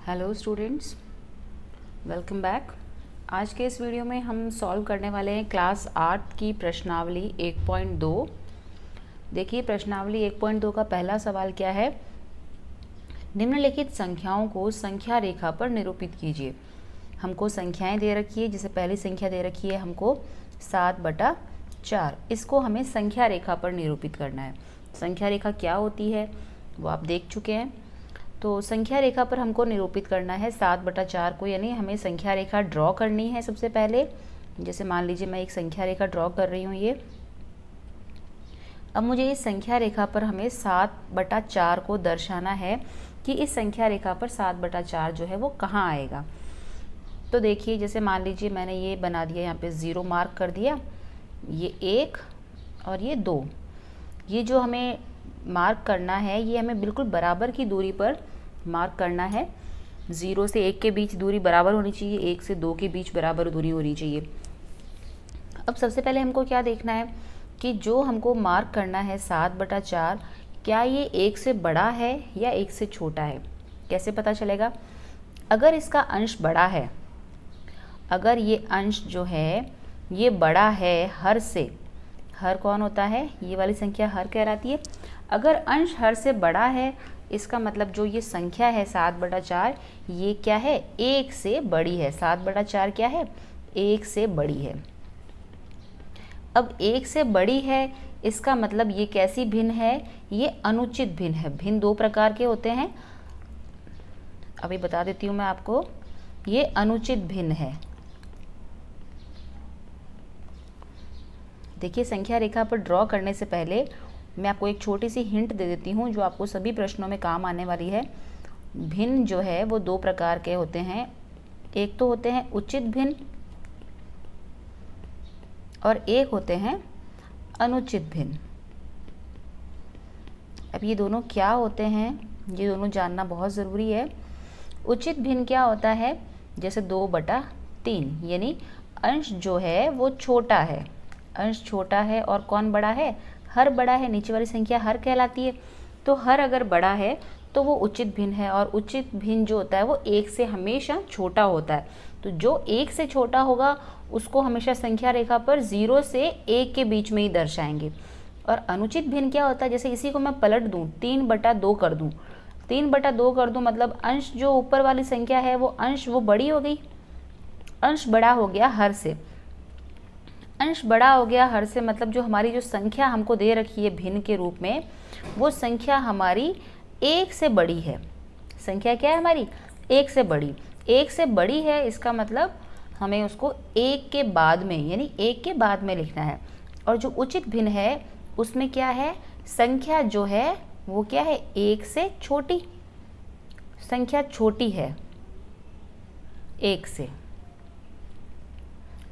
Hello students, welcome back. आज के इस वीडियो में हम सॉल्व करने वाले हैं क्लास 8 की प्रश्नावली 1.2। देखिए, प्रश्नावली 1.2 का पहला सवाल क्या है। निम्नलिखित संख्याओं को संख्या रेखा पर निरूपित कीजिए। हमको संख्याएं दे रखी है, जैसे पहली संख्या दे रखी है हमको 7/4। इसको हमें संख्या रेखा पर निरूपित करना है। संख्या रेखा क्या होती है वो आप देख चुके हैं। तो संख्या रेखा पर हमको निरूपित करना है 7/4 को, यानी हमें संख्या रेखा ड्रॉ करनी है। सबसे पहले जैसे मान लीजिए मैं एक संख्या रेखा ड्रॉ कर रही हूँ ये। अब मुझे इस संख्या रेखा पर हमें 7/4 को दर्शाना है कि इस संख्या रेखा पर 7/4 जो है वो कहाँ आएगा। तो देखिए, जैसे मान लीजिए मैंने ये बना दिया, यहाँ पे 0 मार्क कर दिया, ये 1 और ये 2। ये जो हमें मार्क करना है ये हमें बिल्कुल बराबर की दूरी पर मार्क करना है। 0 से 1 के बीच दूरी बराबर होनी चाहिए, 1 से 2 के बीच बराबर दूरी होनी चाहिए। अब सबसे पहले हमको क्या देखना है कि जो हमको मार्क करना है 7/4, क्या ये 1 से बड़ा है या 1 से छोटा है। कैसे पता चलेगा? अगर इसका अंश बड़ा है, अगर ये अंश जो है ये बड़ा है हर से, हर कौन होता है? ये वाली संख्या हर कहलाती है। अगर अंश हर से बड़ा है, इसका मतलब जो ये संख्या है 7/4 ये क्या है? 1 से बड़ी है। 7/4 क्या है? 1 से बड़ी है। अब 1 से बड़ी है, इसका मतलब ये कैसी भिन्न है? ये अनुचित भिन्न है। भिन्न दो प्रकार के होते हैं, अभी बता देती हूँ मैं आपको। ये अनुचित भिन्न है। देखिए, संख्या रेखा पर ड्रॉ करने से पहले मैं आपको एक छोटी सी हिंट दे देती हूँ जो आपको सभी प्रश्नों में काम आने वाली है। भिन्न जो है वो दो प्रकार के होते हैं। एक तो होते हैं उचित भिन्न और एक होते हैं अनुचित भिन्न। अब ये दोनों क्या होते हैं, ये दोनों जानना बहुत ज़रूरी है। उचित भिन्न क्या होता है? जैसे 2/3, यानी अंश जो है वो छोटा है। अंश छोटा है और कौन बड़ा है? हर बड़ा है। नीचे वाली संख्या हर कहलाती है। तो हर अगर बड़ा है तो वो उचित भिन्न है, और उचित भिन्न जो होता है वो 1 से हमेशा छोटा होता है। तो जो 1 से छोटा होगा उसको हमेशा संख्या रेखा पर 0 से 1 के बीच में ही दर्शाएंगे। और अनुचित भिन्न क्या होता है? जैसे इसी को मैं पलट दूँ, 3/2 कर दूँ। 3/2 कर दूँ मतलब अंश जो ऊपर वाली संख्या है वो अंश वो बड़ी हो गई, अंश बड़ा हो गया हर से। अंश बड़ा हो गया हर से मतलब जो हमारी जो संख्या हमको दे रखी है भिन्न के रूप में, वो संख्या हमारी 1 से बड़ी है। संख्या क्या है हमारी? 1 से बड़ी। 1 से बड़ी है, इसका मतलब हमें उसको 1 के बाद में, यानी 1 के बाद में लिखना है। और जो उचित भिन्न है उसमें क्या है? संख्या जो है वो क्या है? 1 से छोटी। संख्या छोटी है 1 से।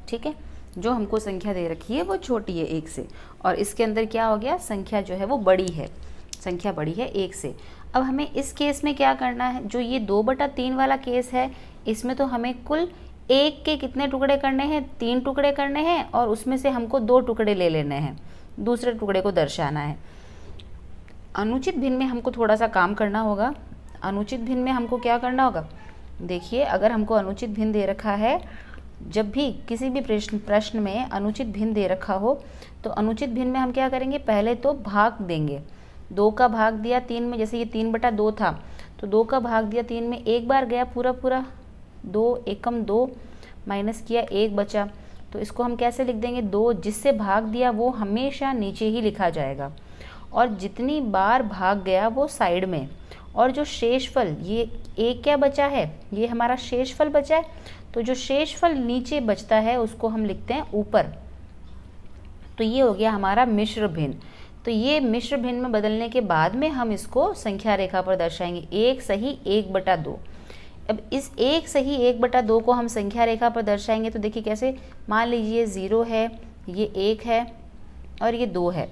ठीक है, जो हमको संख्या दे रखी है वो छोटी है 1 से, और इसके अंदर क्या हो गया? संख्या जो है वो बड़ी है, संख्या बड़ी है 1 से। अब हमें इस केस में क्या करना है? जो ये 2/3 वाला केस है, इसमें तो हमें कुल 1 के कितने टुकड़े करने हैं? 3 टुकड़े करने हैं, और उसमें से हमको 2 टुकड़े ले लेने हैं, दूसरे टुकड़े को दर्शाना है। अनुचित भिन्न में हमको थोड़ा सा काम करना होगा। अनुचित भिन्न में हमको क्या करना होगा? देखिए, अगर हमको अनुचित भिन्न दे रखा है, जब भी किसी भी प्रश्न में अनुचित भिन्न दे रखा हो तो अनुचित भिन्न में हम क्या करेंगे? पहले तो भाग देंगे। 2 का भाग दिया 3 में, जैसे ये 3/2 था तो 2 का भाग दिया 3 में, एक बार गया पूरा पूरा, 2 एकम 2 माइनस किया 1 बचा। तो इसको हम कैसे लिख देंगे? 2 जिससे भाग दिया वो हमेशा नीचे ही लिखा जाएगा, और जितनी बार भाग गया वो साइड में। और जो शेषफल, ये 1 क्या बचा है? ये हमारा शेषफल बचा है। तो जो शेषफल नीचे बचता है उसको हम लिखते हैं ऊपर। तो ये हो गया हमारा मिश्र भिन्न। तो ये मिश्र भिन्न में बदलने के बाद में हम इसको संख्या रेखा पर दर्शाएंगे। 1 सही 1/2। अब इस 1 सही 1/2 को हम संख्या रेखा पर दर्शाएंगे। तो देखिए कैसे, मान लीजिए 0 है, ये 1 है और ये 2 है।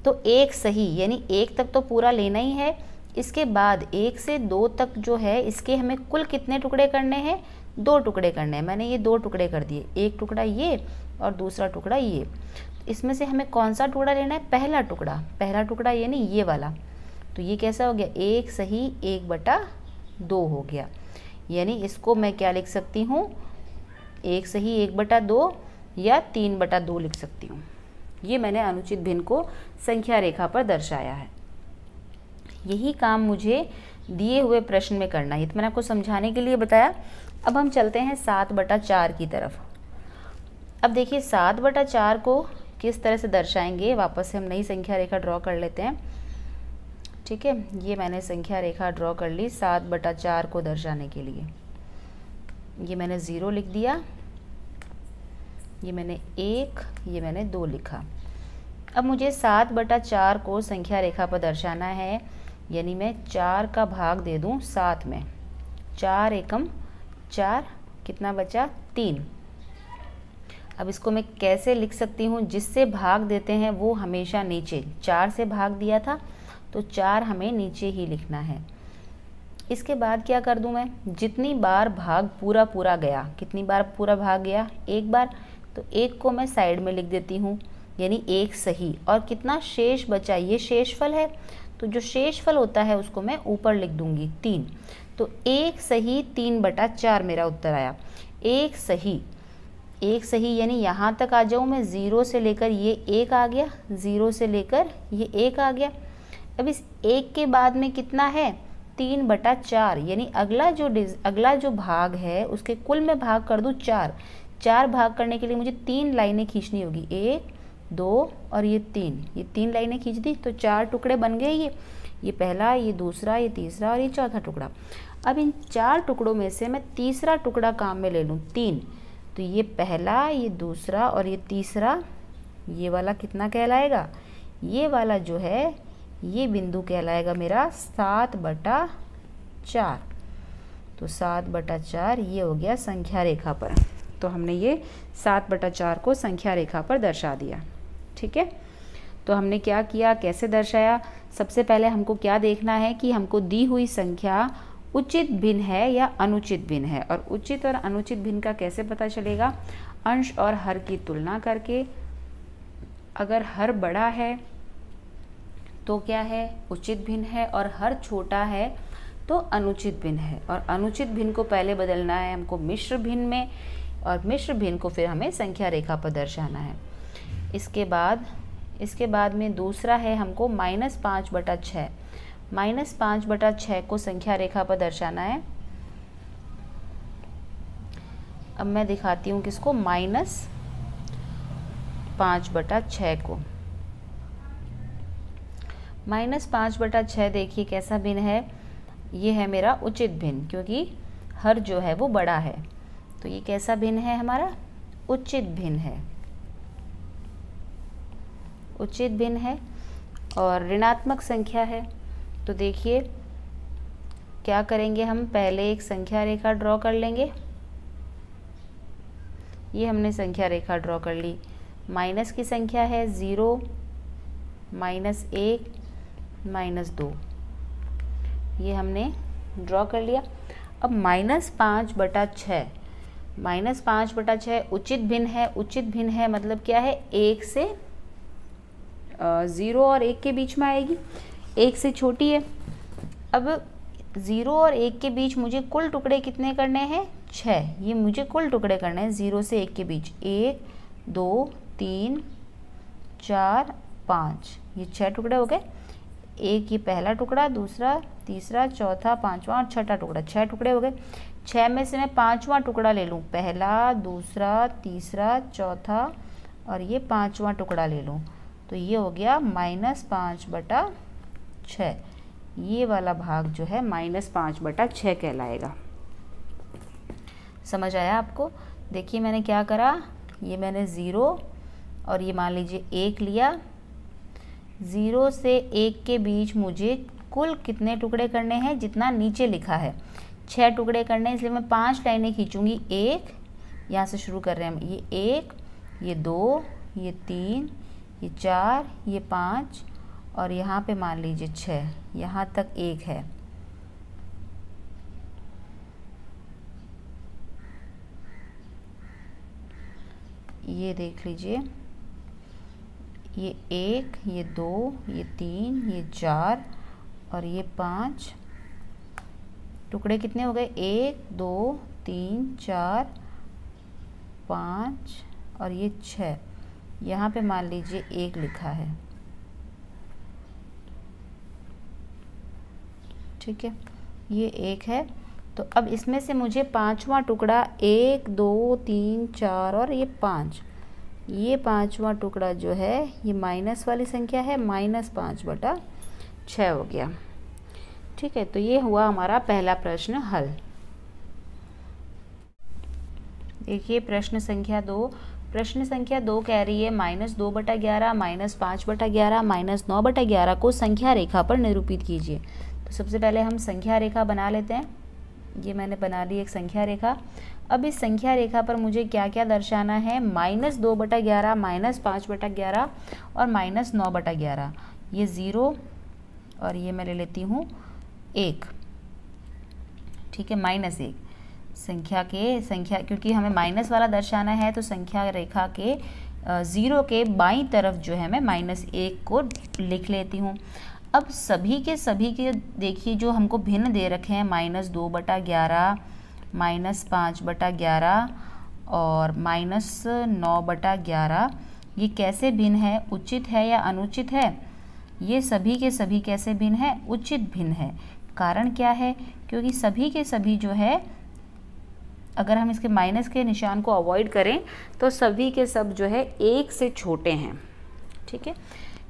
तो 1 सही यानी 1 तक तो पूरा लेना ही है। इसके बाद 1 से 2 तक जो है इसके हमें कुल कितने टुकड़े करने हैं? 2 टुकड़े करने हैं। मैंने ये 2 टुकड़े कर दिए, एक टुकड़ा ये और दूसरा टुकड़ा ये। इसमें से हमें कौन सा टुकड़ा लेना है? पहला टुकड़ा। पहला टुकड़ा यानी ये वाला। तो ये कैसा हो गया? 1 सही 1/2 हो गया। यानी इसको मैं क्या लिख सकती हूँ, 1 सही 1/2 या 3/2 लिख सकती हूँ। ये मैंने अनुचित भिन्न को संख्या रेखा पर दर्शाया है। यही काम मुझे दिए हुए प्रश्न में करना है, तो मैंने आपको समझाने के लिए बताया। अब हम चलते हैं 7/4 की तरफ। अब देखिए 7/4 को किस तरह से दर्शाएंगे, वापस से हम नई संख्या रेखा ड्रॉ कर लेते हैं। ठीक है, ये मैंने संख्या रेखा ड्रॉ कर ली 7/4 को दर्शाने के लिए। ये मैंने 0 लिख दिया, ये मैंने 1, ये मैंने 2 लिखा। अब मुझे 7/4 को संख्या रेखा पर दर्शाना है, यानी मैं 4 का भाग दे दूं 7 में। 4 एकम 4, कितना बचा 3। अब इसको मैं कैसे लिख सकती हूँ, जिससे भाग देते हैं वो हमेशा नीचे, 4 से भाग दिया था तो 4 हमें नीचे ही लिखना है। इसके बाद क्या कर दूँ मैं, जितनी बार भाग पूरा गया, कितनी बार पूरा भाग गया, 1 बार, तो 1 को मैं साइड में लिख देती हूँ, यानी 1 सही। और कितना शेष बचा, ये शेषफल है, तो जो शेषफल होता है उसको मैं ऊपर लिख दूंगी 3। तो 1 सही 3/4 मेरा उत्तर आया। 1 सही यानी यहाँ तक आ जाऊँ मैं, 0 से लेकर ये 1 आ गया, 0 से लेकर ये 1 आ गया। अब इस 1 के बाद में कितना है, 3/4, यानी अगला जो भाग है उसके कुल में भाग कर दूँ 4 भाग करने के लिए मुझे 3 लाइनें खींचनी होगी, 1 2 और ये 3, ये 3 लाइनें खींच दी तो 4 टुकड़े बन गए। ये पहला, ये दूसरा, ये तीसरा और ये चौथा टुकड़ा। अब इन 4 टुकड़ों में से मैं तीसरा टुकड़ा काम में ले लूँ 3, तो ये पहला, ये दूसरा और ये तीसरा, ये वाला कितना कहलाएगा, ये वाला जो है ये बिंदु कहलाएगा मेरा 7/4। तो 7/4 ये हो गया संख्या रेखा पर। तो हमने ये 7/4 को संख्या रेखा पर दर्शा दिया। ठीक है, तो हमने क्या किया, कैसे दर्शाया। सबसे पहले हमको क्या देखना है कि हमको दी हुई संख्या उचित भिन्न है या अनुचित भिन्न है। और उचित और अनुचित भिन्न का कैसे पता चलेगा, अंश और हर की तुलना करके। अगर हर बड़ा है तो क्या है, उचित भिन्न है, और हर छोटा है तो अनुचित भिन्न है। और अनुचित भिन्न को पहले बदलना है हमको मिश्र भिन्न में, और मिश्र भिन्न को फिर हमें संख्या रेखा पर दर्शाना है। इसके बाद में दूसरा है हमको -5/6। -5/6 को संख्या रेखा पर दर्शाना है। अब मैं दिखाती हूँ किसको, -5/6 को। -5/6 देखिए कैसा भिन्न है, ये है मेरा उचित भिन्न, क्योंकि हर जो है वो बड़ा है, तो ये कैसा भिन्न है हमारा, उचित भिन्न है, उचित भिन्न है। और ऋणात्मक संख्या है, तो देखिए क्या करेंगे हम, पहले एक संख्या रेखा ड्रॉ कर लेंगे। ये हमने संख्या रेखा ड्रॉ कर ली। माइनस की संख्या है 0, -1, -2, ये हमने ड्रॉ कर लिया। अब -5/6 उचित भिन्न है। उचित भिन्न है मतलब क्या है, 1 से 0 और 1 के बीच में आएगी, 1 से छोटी है। अब 0 और 1 के बीच मुझे कुल टुकड़े कितने करने हैं, 6। ये मुझे कुल टुकड़े करने हैं 0 से 1 के बीच, 1 2 3 4 5, ये 6 टुकड़े हो गए। एक ये पहला टुकड़ा, दूसरा, तीसरा, चौथा, पांचवा और छठा टुकड़ा, 6 टुकड़े हो गए। 6 में से मैं 5वां टुकड़ा ले लूँ, पहला, दूसरा, तीसरा, चौथा और ये 5वां टुकड़ा ले लूँ, तो ये हो गया -5/6। ये वाला भाग जो है -5/6 कहलाएगा। समझ आया आपको। देखिए मैंने क्या करा, ये मैंने 0 और ये मान लीजिए 1 लिया। 0 से 1 के बीच मुझे कुल कितने टुकड़े करने हैं, जितना नीचे लिखा है 6 टुकड़े करने हैं, इसलिए मैं 5 लाइनें खींचूंगी। 1 यहाँ से शुरू कर रहे हैं हम, ये 1, ये 2, ये 3, ये 4, ये 5 और यहाँ पे मान लीजिए 6, यहाँ तक 1 है। ये देख लीजिए, ये 1, ये 2, ये 3, ये 4 और ये 5 टुकड़े कितने हो गए, 1 2 3 4 5 और ये 6। यहाँ पे मान लीजिए 1 लिखा है, ठीक है, ये 1 है। तो अब इसमें से मुझे पांचवा टुकड़ा 1 2 3 4 और ये 5, ये पांचवा टुकड़ा जो है ये माइनस वाली संख्या है, -5/6 हो गया। ठीक है, तो ये हुआ हमारा पहला प्रश्न हल। देखिए प्रश्न संख्या 2। प्रश्न संख्या 2 कह रही है -2/11, -5/11, -9/11 को संख्या रेखा पर निरूपित कीजिए। तो सबसे पहले हम संख्या रेखा बना लेते हैं। ये मैंने बना ली एक संख्या रेखा। अब इस संख्या रेखा पर मुझे क्या क्या दर्शाना है, -2/11, -5/11 और -9/11। ये 0 और ये मैं ले लेती हूँ 1, ठीक है, -1 संख्या क्योंकि हमें माइनस वाला दर्शाना है तो संख्या रेखा के 0 के बाईं तरफ जो है मैं -1 को लिख लेती हूँ। अब सभी के देखिए जो हमको भिन्न दे रखे हैं, -2/11, -5/11 और -9/11, ये कैसे भिन्न है, उचित है या अनुचित है? ये सभी के सभी कैसे भिन्न है, उचित भिन्न है। कारण क्या है, क्योंकि सभी के सभी जो है, अगर हम इसके माइनस के निशान को अवॉइड करें तो सभी के सब जो है 1 से छोटे हैं, ठीक है,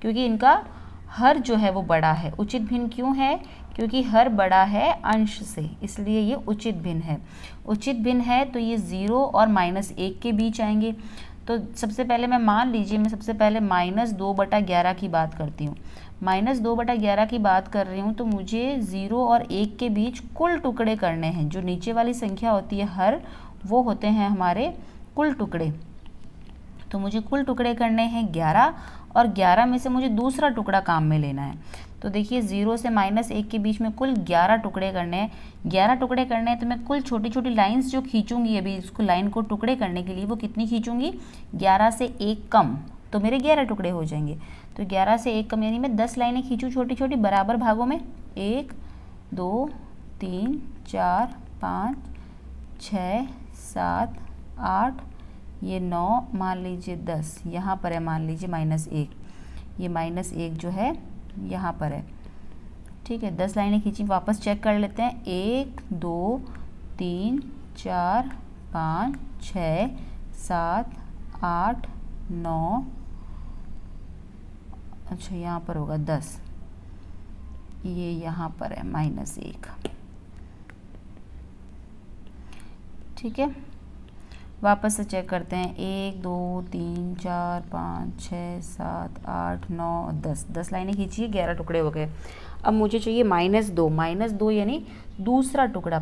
क्योंकि इनका हर जो है वो बड़ा है। उचित भिन्न क्यों है, क्योंकि हर बड़ा है अंश से, इसलिए ये उचित भिन्न है। उचित भिन्न है तो ये 0 और -1 के बीच आएंगे। तो सबसे पहले मैं सबसे पहले -2/11 की बात करती हूँ। -2/11 की बात कर रही हूँ तो मुझे 0 और 1 के बीच कुल टुकड़े करने हैं। जो नीचे वाली संख्या होती है हर, वो होते हैं हमारे कुल टुकड़े। तो मुझे कुल टुकड़े करने हैं 11 और 11 में से मुझे दूसरा टुकड़ा काम में लेना है। तो देखिए 0 से -1 के बीच में कुल 11 टुकड़े करने हैं। 11 टुकड़े करने हैं तो मैं कुल छोटी छोटी लाइंस जो खींचूंगी अभी इसको लाइन को टुकड़े करने के लिए, वो कितनी खींचूंगी, 11 से 1 कम, तो मेरे 11 टुकड़े हो जाएंगे। तो 11 से 1 कम यानी मैं 10 लाइनें खींचूँ छोटी छोटी बराबर भागों में, 1 2 3 4 5 6 7 8, ये 9, मान लीजिए 10, यहाँ पर है मान लीजिए -1, ये -1 जो है यहाँ पर है, ठीक है। 10 लाइनें खींची, वापस चेक कर लेते हैं, 1 2 3 4 5 6 7 8 9, अच्छा यहाँ पर होगा 10, ये यहाँ पर है -1, ठीक है। वापस से चेक करते हैं, 1 2 3 4 5 6 7 8 9 10 लाइनें खींचिए, 11 टुकड़े हो गए। अब मुझे चाहिए -2 यानी दूसरा टुकड़ा,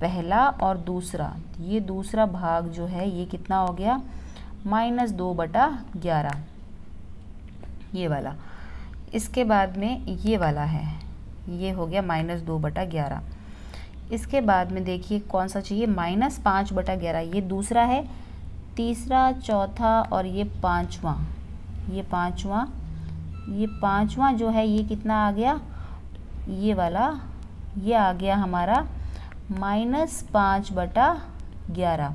पहला और दूसरा, ये दूसरा भाग जो है ये कितना हो गया, -2/11, ये वाला। इसके बाद में ये वाला है, ये हो गया -2/11। इसके बाद में देखिए कौन सा चाहिए, -5/11, ये दूसरा है, तीसरा, चौथा और ये पांचवा, ये पांचवा जो है ये कितना आ गया, ये वाला, ये आ गया हमारा -5/11।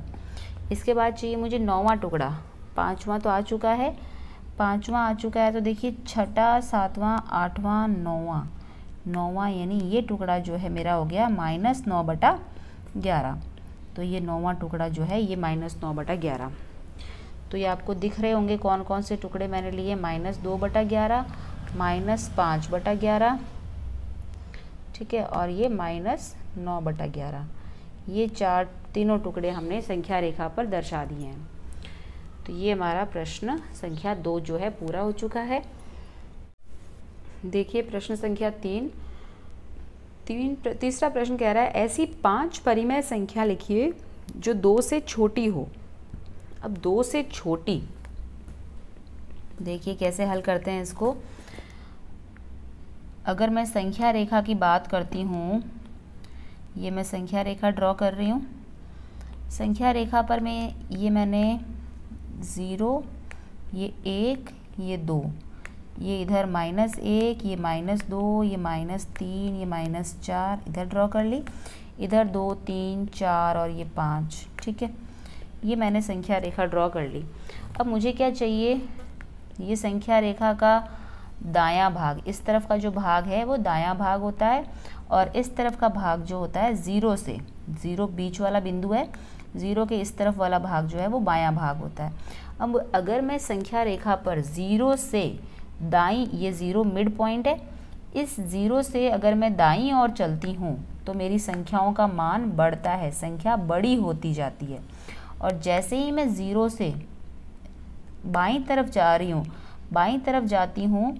इसके बाद चाहिए मुझे 9वां टुकड़ा, 5वां तो आ चुका है, 5वां आ चुका है, तो देखिए 6वां 7वां 8वां 9वां यानी ये टुकड़ा जो है मेरा हो गया -9/11। तो ये 9वां टुकड़ा जो है ये -9/11। तो ये आपको दिख रहे होंगे कौन कौन से टुकड़े मैंने लिए, -2/11, -5/11, ठीक है, और ये -9/11। ये तीनों टुकड़े हमने संख्या रेखा पर दर्शा दिए हैं। तो ये हमारा प्रश्न संख्या 2 जो है पूरा हो चुका है। देखिए प्रश्न संख्या 3। तीसरा प्रश्न कह रहा है, ऐसी 5 परिमेय संख्या लिखिए जो 2 से छोटी हो। अब 2 से छोटी, देखिए कैसे हल करते हैं इसको। अगर मैं संख्या रेखा की बात करती हूँ, ये मैं संख्या रेखा ड्रॉ कर रही हूँ। संख्या रेखा पर मैंने 0, ये 1, ये 2, ये इधर -1, ये -2, ये -3, ये -4 इधर ड्रॉ कर ली। इधर 2 3 4 और ये 5। ठीक है, ये मैंने संख्या रेखा ड्रॉ कर ली। अब मुझे क्या चाहिए, ये संख्या रेखा का दायां भाग, इस तरफ का जो भाग है वो दायां भाग होता है और इस तरफ का भाग जो होता है 0 से, 0 बीच वाला बिंदु है, 0 के इस तरफ वाला भाग जो है वो बायां भाग होता है। अब अगर मैं संख्या रेखा पर 0 से दाईं, ये 0 मिड पॉइंट है, इस 0 से अगर मैं दाईं ओर चलती हूँ तो मेरी संख्याओं का मान बढ़ता है, संख्या बड़ी होती जाती है। और जैसे ही मैं 0 से बाईं तरफ जा रही हूँ, बाईं तरफ जाती हूँ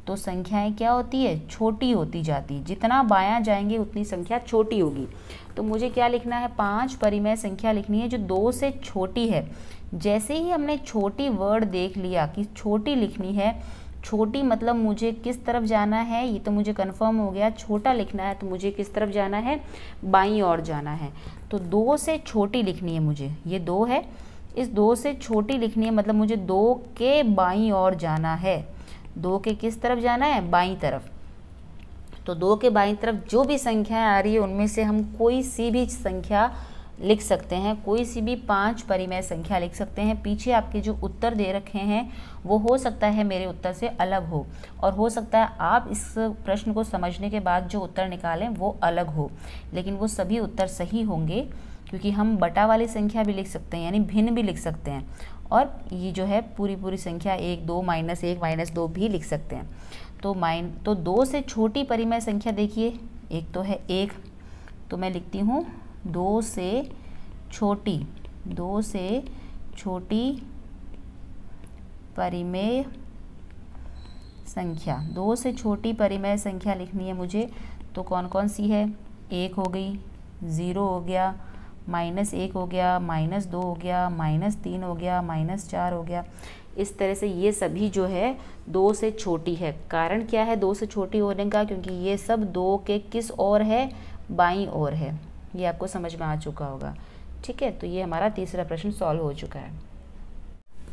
तो संख्याएं क्या होती है, छोटी होती जाती है। जितना बायां जाएंगे उतनी संख्या छोटी होगी। तो मुझे क्या लिखना है, 5 परिमेय संख्या लिखनी है जो 2 से छोटी है। जैसे ही हमने छोटी वर्ड देख लिया कि छोटी लिखनी है, छोटी मतलब मुझे किस तरफ जाना है, ये तो मुझे कंफर्म हो गया। छोटा लिखना है तो मुझे किस तरफ जाना है, बाईं ओर जाना है। तो 2 से छोटी लिखनी है मुझे, ये 2 है, इस 2 से छोटी लिखनी है, मतलब मुझे 2 के बाईं ओर जाना है। 2 के किस तरफ जाना है, बाईं तरफ। तो 2 के बाईं तरफ जो भी संख्याएं आ रही है उनमें से हम कोई सी भी संख्या लिख सकते हैं, कोई सी भी 5 परिमेय संख्या लिख सकते हैं। पीछे आपके जो उत्तर दे रखे हैं वो हो सकता है मेरे उत्तर से अलग हो, और हो सकता है आप इस प्रश्न को समझने के बाद जो उत्तर निकालें वो अलग हो, लेकिन वो सभी उत्तर सही होंगे, क्योंकि हम बटा वाली संख्या भी लिख सकते हैं, यानी भिन्न भी लिख सकते हैं, और ये जो है पूरी संख्या 1 2 -1 -2 भी लिख सकते हैं। तो 2 से छोटी परिमेय संख्या देखिए, एक तो है 1, तो मैं लिखती हूँ 2 से छोटी परिमेय संख्या, 2 से छोटी परिमेय संख्या लिखनी है मुझे। तो कौन कौन सी है, 1 हो गई, 0 हो गया, -1 हो गया, -2 हो गया, -3 हो गया, -4 हो गया। इस तरह से ये सभी जो है 2 से छोटी है। कारण क्या है 2 से छोटी होने का, क्योंकि ये सब 2 के किस ओर है, बाईं ओर है। ये आपको समझ में आ चुका होगा। ठीक है, तो ये हमारा तीसरा प्रश्न सॉल्व हो चुका है।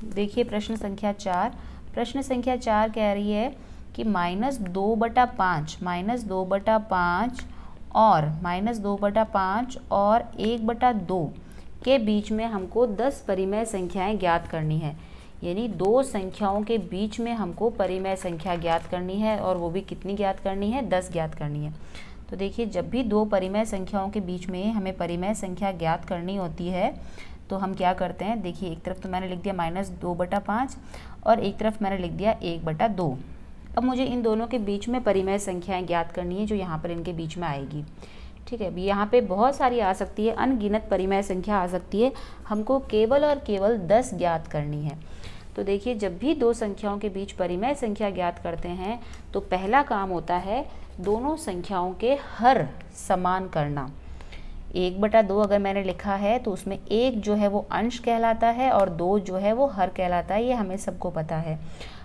देखिए प्रश्न संख्या 4। प्रश्न संख्या 4 कह रही है कि -2/5 और -2/5 और 1/2 के बीच में हमको 10 परिमेय संख्याएं ज्ञात करनी है। यानी 2 संख्याओं के बीच में हमको परिमेय संख्या ज्ञात करनी है, और वो भी कितनी ज्ञात करनी है, 10 ज्ञात करनी है। तो देखिए जब भी 2 परिमेय संख्याओं के बीच में हमें परिमेय संख्या ज्ञात करनी होती है तो हम क्या करते हैं, देखिए एक तरफ तो मैंने लिख दिया -2/5 और एक तरफ मैंने लिख दिया 1/2। अब मुझे इन दोनों के बीच में परिमेय संख्याएं ज्ञात करनी है जो यहाँ पर इनके बीच में आएगी। ठीक है, अभी यहाँ पे बहुत सारी आ सकती है, अनगिनत परिमेय संख्या आ सकती है, हमको केवल और केवल 10 ज्ञात करनी है। तो देखिए जब भी 2 संख्याओं के बीच परिमेय संख्या ज्ञात करते हैं तो पहला काम होता है दोनों संख्याओं के हर समान करना। 1/2 अगर मैंने लिखा है तो उसमें 1 जो है वो अंश कहलाता है और 2 जो है वो हर कहलाता है, ये हमें सबको पता है।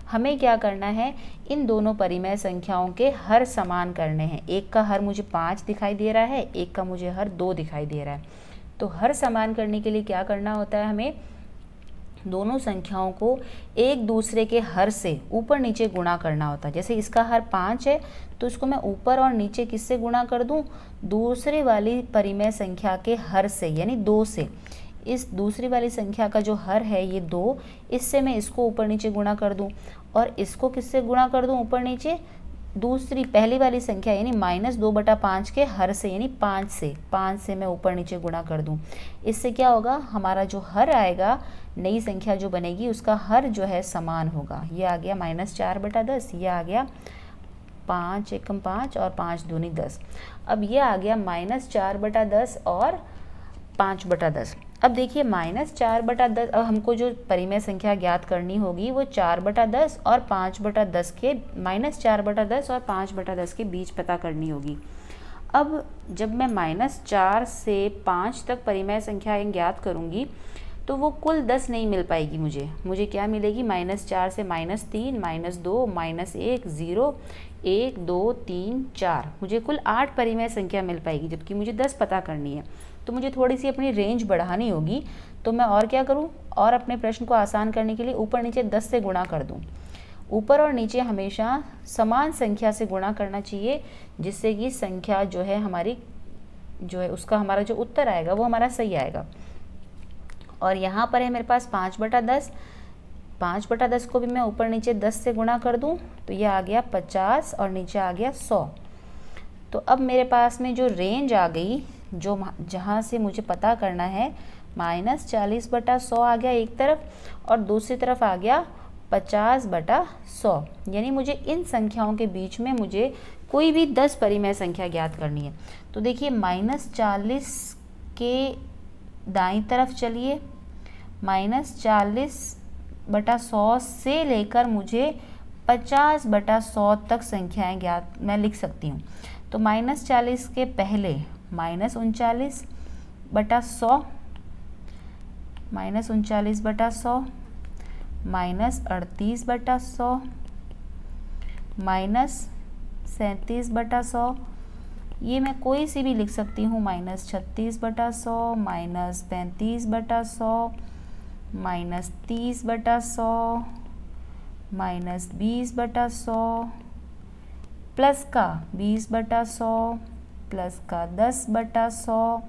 हमें क्या करना है, इन दोनों परिमेय संख्याओं के हर समान करने हैं। 1 का हर मुझे 5 दिखाई दे रहा है, 1 का मुझे हर 2 दिखाई दे रहा है। तो हर समान करने के लिए क्या करना होता है, हमें दोनों संख्याओं को एक दूसरे के हर से ऊपर नीचे गुणा करना होता है। जैसे इसका हर 5 है तो इसको मैं ऊपर और नीचे किससे गुणा कर दूं, दूसरे वाली परिमेय संख्या के हर से, यानी 2 से। इस दूसरी वाली संख्या का जो हर है ये 2, इससे मैं इसको ऊपर नीचे गुणा कर दूं, और इसको किससे गुणा कर दूं ऊपर नीचे, दूसरी पहली वाली संख्या यानी -2/5 के हर से, यानी 5 से मैं ऊपर नीचे गुणा कर दूं। इससे क्या होगा, हमारा जो हर आएगा, नई संख्या जो बनेगी उसका हर जो है समान होगा। ये आ गया -4/10, ये आ गया 5 एकम 5 और 5 दूनी 10। अब ये आ गया -4/10 और 5/10। अब देखिए -4/10, अब हमको जो परिमेय संख्या ज्ञात करनी होगी वो 4/10 और 5/10 के, -4/10 और 5/10 के बीच पता करनी होगी। अब जब मैं -4 से 5 तक परिमेय संख्याएं ज्ञात करूंगी तो वो कुल 10 नहीं मिल पाएगी मुझे क्या मिलेगी, -4 से -3, -2, -1, 0, 1 2 3 4, मुझे कुल 8 परिमेय संख्या मिल पाएगी, जबकि मुझे 10 पता करनी है। तो मुझे थोड़ी सी अपनी रेंज बढ़ानी होगी। तो मैं और क्या करूं, और अपने प्रश्न को आसान करने के लिए ऊपर नीचे 10 से गुणा कर दूं। ऊपर और नीचे हमेशा समान संख्या से गुणा करना चाहिए, जिससे कि संख्या जो है हमारी जो है उसका हमारा जो उत्तर आएगा वो हमारा सही आएगा। और यहाँ पर है मेरे पास 5/10, 5/10 को भी मैं ऊपर नीचे 10 से गुणा कर दूँ तो ये आ गया 50 और नीचे आ गया 100। तो अब मेरे पास में जो रेंज आ गई, जो जहाँ से मुझे पता करना है, -40/100 आ गया एक तरफ और दूसरी तरफ आ गया 50/100। यानी मुझे इन संख्याओं के बीच में मुझे कोई भी 10 परिमेय संख्या ज्ञात करनी है। तो देखिए -40 के दाईं तरफ चलिए, -40/100 से लेकर मुझे 50/100 तक संख्याएं ज्ञात मैं लिख सकती हूँ। तो -40 के पहले -39/100, -39/100, -38/100, -37/100, ये मैं कोई सी भी लिख सकती हूँ, -36/100, -35/100, -30/100, -20/100, प्लस का 20/100, प्लस का 10/100।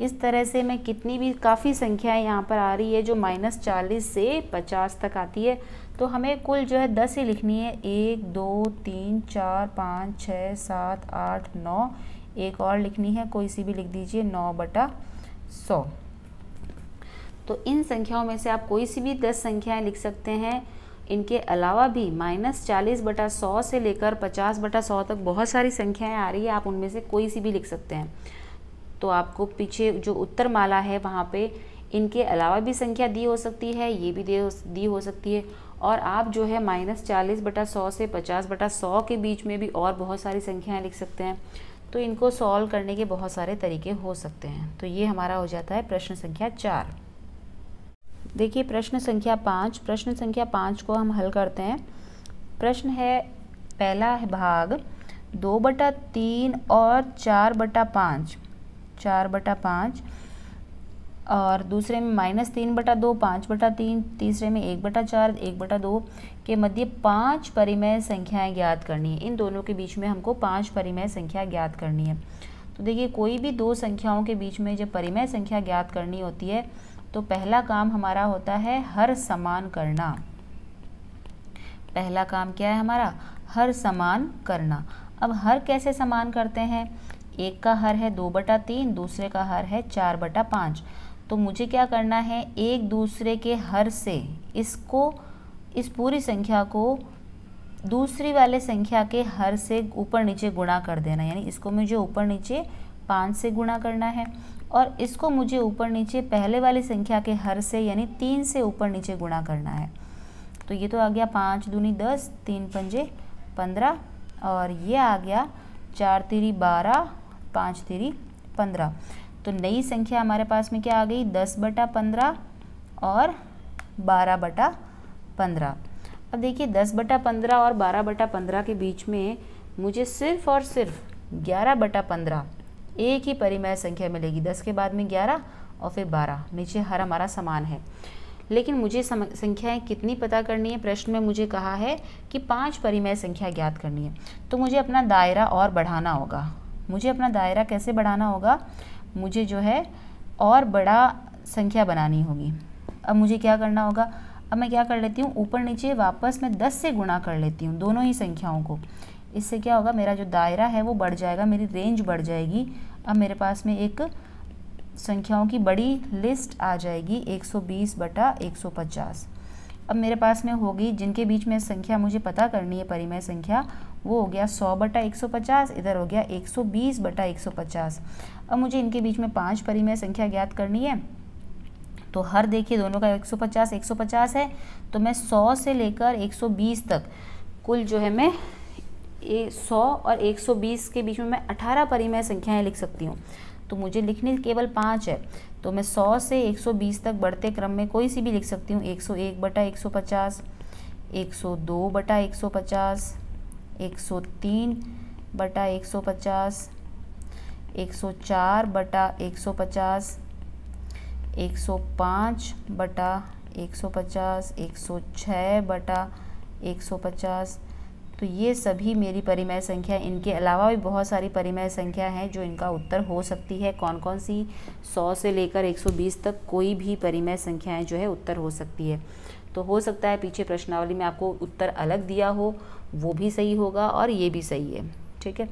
इस तरह से मैं कितनी भी काफ़ी संख्याएं यहाँ पर आ रही है जो -40 से 50 तक आती है। तो हमें कुल जो है 10 ही लिखनी है, 1 2 3 4 5 6 7 8 9, एक और लिखनी है, कोई सी भी लिख दीजिए, 9/100। तो इन संख्याओं में से आप कोई सी भी 10 संख्याएं लिख सकते हैं। इनके अलावा भी -40/100 से लेकर 50/100 तक बहुत सारी संख्याएं आ रही है, आप उनमें से कोई सी भी लिख सकते हैं। तो आपको पीछे जो उत्तर माला है वहाँ पे इनके अलावा भी संख्या दी हो सकती है, ये भी दी हो सकती है, और आप जो है -40/100 से 50/100 के बीच में भी और बहुत सारी संख्याएं लिख सकते हैं। तो इनको सॉल्व करने के बहुत सारे तरीके हो सकते हैं। तो ये हमारा हो जाता है प्रश्न संख्या 4। देखिए प्रश्न संख्या 5, प्रश्न संख्या 5 को हम हल करते हैं। प्रश्न है, पहला भाग 2/3 और 4/5, 4/5, और दूसरे में -3/2, 5/3, तीसरे में 1/4, 1/2 के मध्य 5 परिमेय संख्याएं ज्ञात करनी है। इन दोनों के बीच में हमको 5 परिमेय संख्या ज्ञात करनी है। तो देखिए कोई भी दो संख्याओं के बीच में जब परिमेय संख्या ज्ञात करनी होती है तो पहला काम हमारा होता है हर समान करना। पहला काम क्या है हमारा? हर समान करना। अब हर कैसे समान करते हैं? एक का हर है 2/3, दूसरे का हर है 4/5। तो मुझे क्या करना है, एक दूसरे के हर से इस पूरी संख्या को दूसरी वाले संख्या के हर से ऊपर नीचे गुणा कर देना। यानी इसको मुझे ऊपर नीचे 5 से गुणा करना है और इसको मुझे ऊपर नीचे पहले वाली संख्या के हर से यानी 3 से ऊपर नीचे गुणा करना है। तो ये तो आ गया 5 दूनी 10, 3 पंजे 15, और ये आ गया 4 तिरी 12, 5 तिरी 15। तो नई संख्या हमारे पास में क्या आ गई? 10/15 और 12/15। अब देखिए 10/15 और 12/15 के बीच में मुझे सिर्फ और सिर्फ 11/15 एक ही परिमेय संख्या मिलेगी। 10 के बाद में 11 और फिर 12, नीचे हर हमारा समान है। लेकिन मुझे संख्याएं कितनी पता करनी है? प्रश्न में मुझे कहा है कि 5 परिमेय संख्या ज्ञात करनी है। तो मुझे अपना दायरा और बढ़ाना होगा। मुझे अपना दायरा कैसे बढ़ाना होगा? मुझे जो है और बड़ा संख्या बनानी होगी। अब मुझे क्या करना होगा? अब मैं क्या कर लेती हूँ, ऊपर नीचे वापस मैं 10 से गुणा कर लेती हूँ दोनों ही संख्याओं को। इससे क्या होगा, मेरा जो दायरा है वो बढ़ जाएगा, मेरी रेंज बढ़ जाएगी। अब मेरे पास में एक संख्याओं की बड़ी लिस्ट आ जाएगी, 120/150। अब मेरे पास में होगी जिनके बीच में संख्या मुझे पता करनी है परिमेय संख्या, वो हो गया 100/150, इधर हो गया 120/150। अब मुझे इनके बीच में 5 परिमेय संख्या ज्ञात करनी है। तो हर देखिए दोनों का 150 150 है, तो मैं 100 से लेकर 120 तक कुल जो है मैं 100 और 120 के बीच में मैं 18 परिमेय संख्याएं लिख सकती हूँ। तो मुझे लिखनी केवल 5 है, तो मैं 100 से 120 तक बढ़ते क्रम में कोई सी भी लिख सकती हूँ। 101/150, 102/150, 103/150, 104/150, 105/150, 106/150, तो ये सभी मेरी परिमेय संख्या, इनके अलावा भी बहुत सारी परिमेय संख्या हैं जो इनका उत्तर हो सकती है। कौन कौन सी? 100 से लेकर 120 तक कोई भी परिमेय संख्याएं जो है उत्तर हो सकती है। तो हो सकता है पीछे प्रश्नावली में आपको उत्तर अलग दिया हो, वो भी सही होगा और ये भी सही है। ठीक है,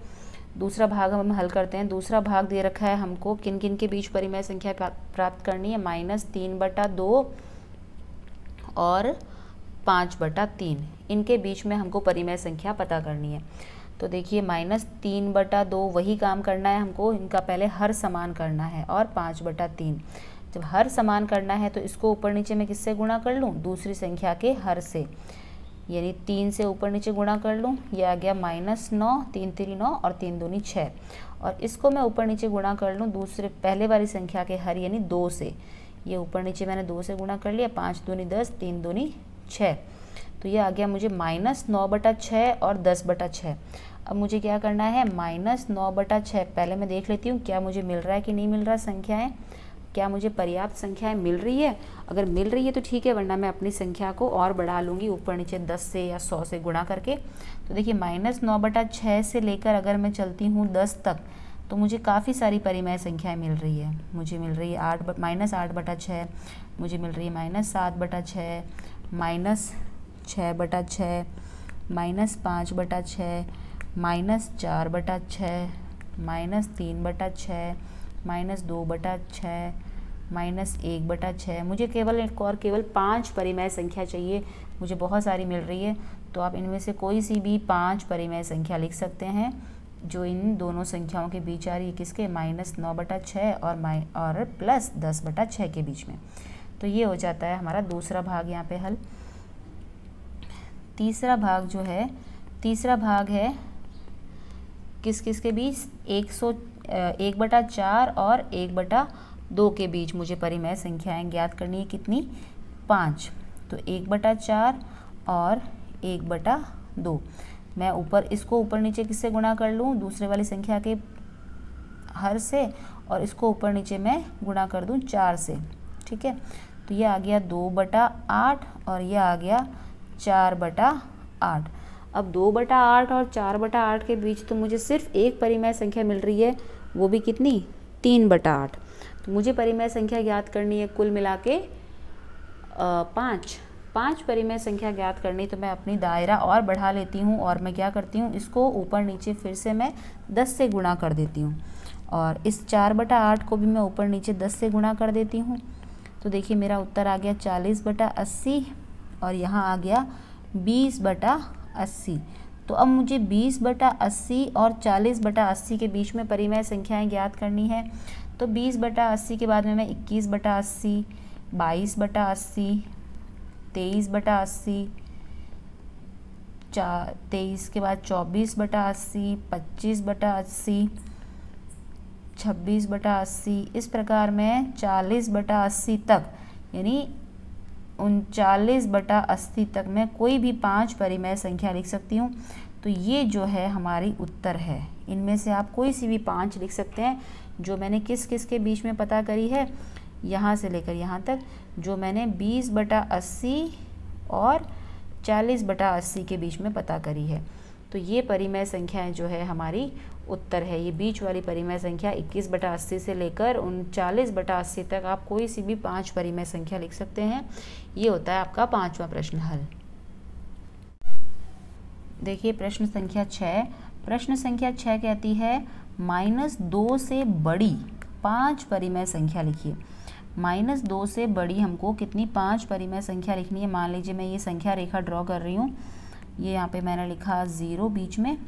दूसरा भाग हम हल करते हैं। दूसरा भाग दे रखा है हमको किन किन के बीच परिमेय संख्या प्राप्त करनी है। -3/2 और 5/3, इनके बीच में हमको परिमेय संख्या पता करनी है। तो देखिए -3/2 वही काम करना है हमको, इनका पहले हर समान करना है, और 5/3। जब हर समान करना है तो इसको ऊपर नीचे में किससे गुणा कर लूँ? दूसरी संख्या के हर से, यानी 3 से ऊपर नीचे गुणा कर लूँ। यह आ गया -9, 3 3 9 और 3 दूनी 6। और इसको मैं ऊपर नीचे गुणा कर लूँ दूसरे पहले वाली संख्या के हर यानी 2 से। ये ऊपर नीचे मैंने 2 से गुणा कर लिया। 5 दूनी 10, 3 दूनी 6। तो ये आ गया मुझे -9/6 और 10/6। अब मुझे क्या करना है? -9/6 पहले मैं देख लेती हूँ क्या मुझे मिल रहा है कि नहीं मिल रहा संख्याएं, क्या मुझे पर्याप्त संख्याएं मिल रही है। अगर मिल रही है तो ठीक है, वरना मैं अपनी संख्या को और बढ़ा लूँगी ऊपर नीचे 10 से या 100 से गुणा करके। तो देखिए -9/6 से लेकर अगर मैं चलती हूँ 10 तक, तो मुझे काफ़ी सारी परिमेय संख्याएं मिल रही है। मुझे मिल रही है -8/6, मुझे मिल रही है -7/6, -6/6, -5/6, -4/6, -3/6, -2/6, -1/6। मुझे केवल एक और केवल 5 परिमेय संख्या चाहिए, मुझे बहुत सारी मिल रही है। तो आप इनमें से कोई सी भी 5 परिमेय संख्या लिख सकते हैं जो इन दोनों संख्याओं के बीच आ रही है। किसके? -9/6 और +10/6 के बीच में। तो ये हो जाता है हमारा दूसरा भाग यहाँ पे हल। तीसरा भाग जो है, तीसरा भाग है किस किस के बीच? 1/4 और 1/2 के बीच मुझे परिमेय संख्याएं ज्ञात करनी है। कितनी? 5। तो 1/4 और 1/2। मैं ऊपर इसको ऊपर नीचे किससे गुणा कर लूँ? दूसरे वाली संख्या के हर से, और इसको ऊपर नीचे मैं गुणा कर दूँ 4 से। ठीक है, तो ये आ गया 2/8 और यह आ गया 4/8। अब 2/8 और 4/8 के बीच तो मुझे सिर्फ एक परिमेय संख्या मिल रही है, वो भी कितनी? 3/8। तो मुझे परिमेय संख्या ज्ञात करनी है कुल मिला के 5 परिमेय संख्या ज्ञात करनी। तो मैं अपनी दायरा और बढ़ा लेती हूँ, और मैं क्या करती हूँ, इसको ऊपर नीचे फिर से मैं 10 से गुणा कर देती हूँ, और इस 4/8 को भी मैं ऊपर नीचे 10 से गुणा कर देती हूँ। तो देखिए मेरा उत्तर आ गया 40/80 और यहाँ आ गया 20/80। तो अब मुझे 20/80 और 40/80 के बीच में परिमेय संख्याएं ज्ञात करनी है। तो 20/80 के बाद में मैं 21/80, 22/80, 23/80, 23 के बाद 24/80, 25/80, 26/80, इस प्रकार मैं 40/80 तक, यानी 39/80 तक मैं कोई भी 5 परिमेय संख्या लिख सकती हूँ। तो ये जो है हमारी उत्तर है। इनमें से आप कोई सी भी 5 लिख सकते हैं जो मैंने किस किस के बीच में पता करी है, यहाँ से लेकर यहाँ तक, जो मैंने 20/80 और 40/80 के बीच में पता करी है। तो ये परिमेय संख्याएं जो है हमारी उत्तर है। ये बीच वाली परिमेय संख्या 21/80 से लेकर 39/80 तक आप कोई सी भी 5 परिमेय संख्या लिख सकते हैं। ये होता है आपका 5वां प्रश्न हल। देखिए प्रश्न संख्या 6। प्रश्न संख्या 6 कहती है -2 से बड़ी 5 परिमेय संख्या लिखिए। -2 से बड़ी हमको कितनी 5 परिमेय संख्या लिखनी है। मान लीजिए मैं ये संख्या रेखा ड्रॉ कर रही हूँ। ये यहाँ पे मैंने लिखा 0 बीच में,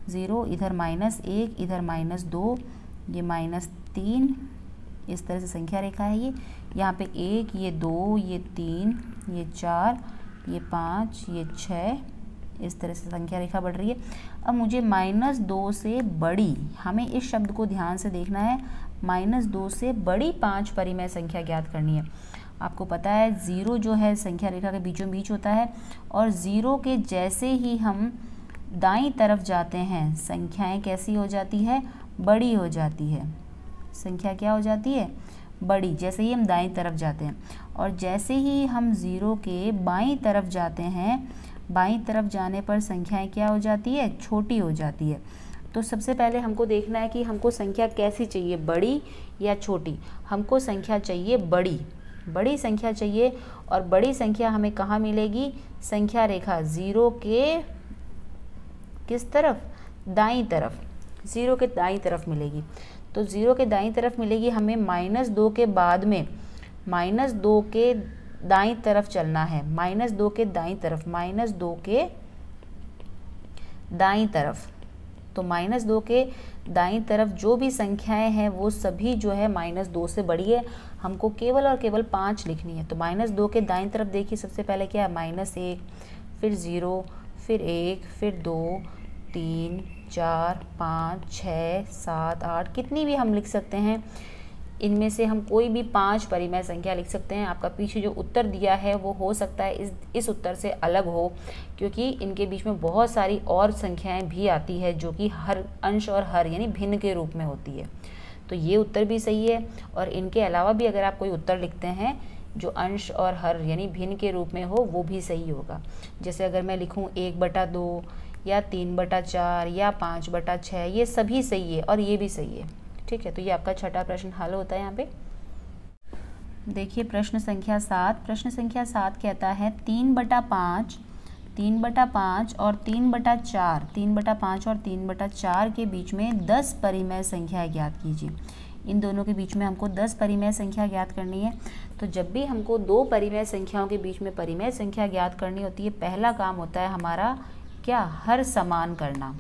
0 इधर -1, इधर -2, ये -3, इस तरह से संख्या रेखा है ये। यहाँ पे 1, ये 2, ये 3, ये 4, ये 5, ये 6, इस तरह से संख्या रेखा बढ़ रही है। अब मुझे -2 से बड़ी, हमें इस शब्द को ध्यान से देखना है, -2 से बड़ी 5 परिमेय संख्या ज्ञात करनी है। आपको पता है 0 जो है संख्या रेखा के बीचों बीच होता है, और 0 के जैसे ही हम दाईं तरफ जाते हैं संख्याएं कैसी हो जाती है? बड़ी हो जाती है। संख्या क्या हो जाती है? बड़ी, जैसे ही हम दाईं तरफ जाते हैं। और जैसे ही हम 0 के बाईं तरफ जाते हैं बाईं तरफ जाने पर संख्याएं क्या हो जाती है, छोटी हो जाती है। तो सबसे पहले हमको देखना है कि हमको संख्या कैसी चाहिए, बड़ी या छोटी। हमको संख्या चाहिए बड़ी, बड़ी संख्या चाहिए। और बड़ी संख्या हमें कहाँ मिलेगी, संख्या रेखा 0 के किस तरफ, दाईं तरफ, 0 के दाईं तरफ मिलेगी। तो 0 के दाईं तरफ मिलेगी, हमें -2 के बाद में -2 के दाईं तरफ चलना है, -2 के दाईं तरफ, -2 के दाईं तरफ। तो -2 के दाईं तरफ जो भी संख्याएं हैं वो सभी जो है -2 से बड़ी है। हमको केवल और केवल 5 लिखनी है। तो -2 के दाईं तरफ देखिए, सबसे पहले क्या है, -1, फिर 0, फिर 1, फिर 2, 3, 4, 5, 6, 7, 8, कितनी भी हम लिख सकते हैं। इनमें से हम कोई भी 5 परिमेय संख्या लिख सकते हैं। आपका पीछे जो उत्तर दिया है वो हो सकता है इस उत्तर से अलग हो, क्योंकि इनके बीच में बहुत सारी और संख्याएं भी आती है जो कि हर अंश और हर यानी भिन्न के रूप में होती है। तो ये उत्तर भी सही है। और इनके अलावा भी अगर आप कोई उत्तर लिखते हैं जो अंश और हर यानी भिन्न के रूप में हो, वो भी सही होगा। जैसे अगर मैं लिखूँ 1/2 या 3/4 या 5/6, ये सभी सही है और ये भी सही है। ठीक है, तो ये आपका छठा प्रश्न हल होता है यहाँ पे। देखिए प्रश्न संख्या 7। प्रश्न संख्या 7 कहता है 3/5 और 3/4, 3/5 और 3/4 के बीच में 10 परिमेय संख्याएं ज्ञात कीजिए। इन दोनों के बीच में हमको 10 परिमेय संख्या ज्ञात करनी है। तो जब भी हमको 2 परिमेय संख्याओं के बीच में परिमेय संख्या ज्ञात करनी होती है, पहला काम होता है हमारा क्या, हर समान करना।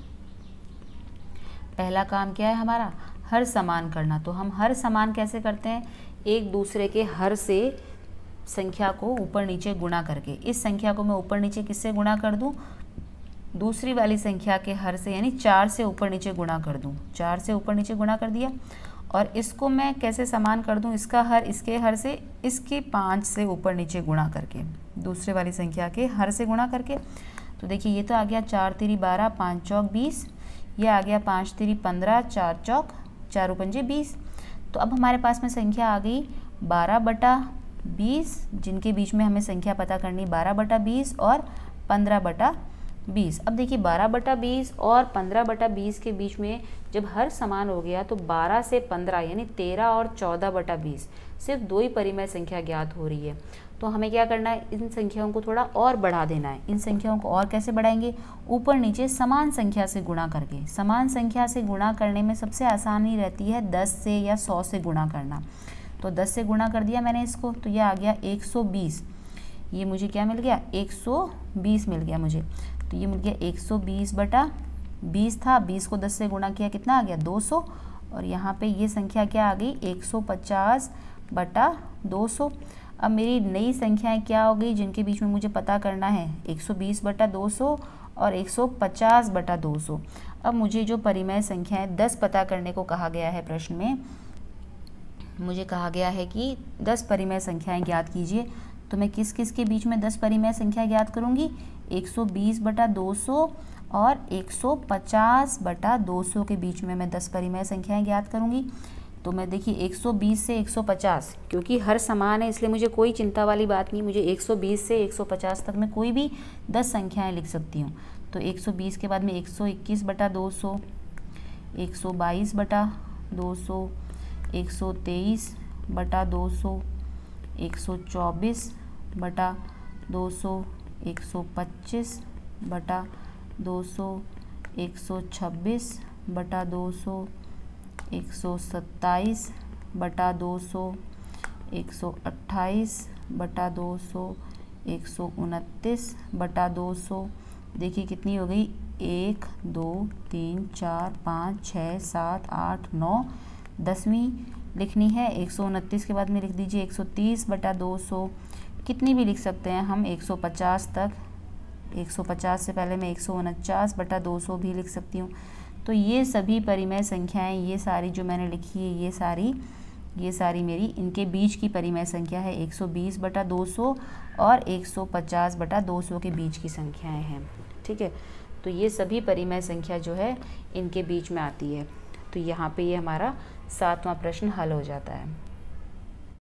पहला काम क्या है हमारा, हर समान करना। तो हम हर समान कैसे करते हैं, एक दूसरे के हर से संख्या को ऊपर नीचे गुणा करके। इस संख्या को मैं ऊपर नीचे किससे गुणा कर दूं, दूसरी वाली संख्या के हर से, यानी 4 से ऊपर नीचे गुणा कर दूं। 4 से ऊपर नीचे गुणा कर दिया। और इसको मैं कैसे समान कर दूं, इसका हर इसके हर से, इसके 5 से ऊपर नीचे गुणा करके, दूसरे वाली संख्या के हर से गुणा करके। तो देखिए ये तो आ गया 4 तिरी 12, 5 चौक 20, ये आ गया 5 तिरी 15, 4 चौक 4 पंजे 20। तो अब हमारे पास में संख्या आ गई 12/20, जिनके बीच में हमें संख्या पता करनी 12/20 और 15/20। अब देखिए 12/20 और 15/20 के बीच में जब हर समान हो गया तो 12 से 15 यानी 13 और 14/20 सिर्फ 2 ही परिमेय संख्या ज्ञात हो रही है। तो हमें क्या करना है, इन संख्याओं को थोड़ा और बढ़ा देना है। इन संख्याओं को और कैसे बढ़ाएंगे, ऊपर नीचे समान संख्या से गुणा करके। समान संख्या से गुणा करने में सबसे आसानी रहती है 10 से या 100 से गुणा करना। तो 10 से गुणा कर दिया मैंने इसको, तो यह आ गया 120। ये मुझे क्या मिल गया, 120 मिल गया मुझे। तो ये मिल गया 120/20 था, 20 को 10 से गुणा किया, कितना आ गया 200। और यहाँ पे ये संख्या क्या आ गई, 150/200। अब मेरी नई संख्याएं क्या हो गई जिनके बीच में मुझे पता करना है, 120/200 और 150/200। अब मुझे जो परिमेय संख्याएं 10 पता करने को कहा गया है, प्रश्न में मुझे कहा गया है कि 10 परिमेय संख्याएं ज्ञात कीजिए। तो मैं किस किस के बीच में 10 परिमेय संख्या ज्ञात करूंगी, 120/200 और 150/200 के बीच में मैं 10 परिमेय संख्याएं ज्ञात करूंगी। तो मैं देखिए 120 से 150, क्योंकि हर समान है इसलिए मुझे कोई चिंता वाली बात नहीं, मुझे 120 से 150 तक मैं कोई भी 10 संख्याएं लिख सकती हूँ। तो 120 के बाद में 121/200, 122/200, 123/200, 124/200, 125/200, 126/200, 127/200, 128/200, 129/200। देखिए कितनी हो गई, 1 2 3 4 5 6 7 8 9, 10वीं लिखनी है। 129 के बाद में लिख दीजिए 130/200। कितनी भी लिख सकते हैं हम 150 तक। 150 से पहले मैं 149/200 भी लिख सकती हूँ। तो ये सभी परिमेय संख्याएं, ये सारी जो मैंने लिखी है, ये सारी मेरी इनके बीच की परिमेय संख्या है। 120/200 और 150/200 के बीच की संख्याएं हैं। ठीक है, तो ये सभी परिमेय संख्या जो है इनके बीच में आती है। तो यहाँ पे ये हमारा 7वां प्रश्न हल हो जाता है।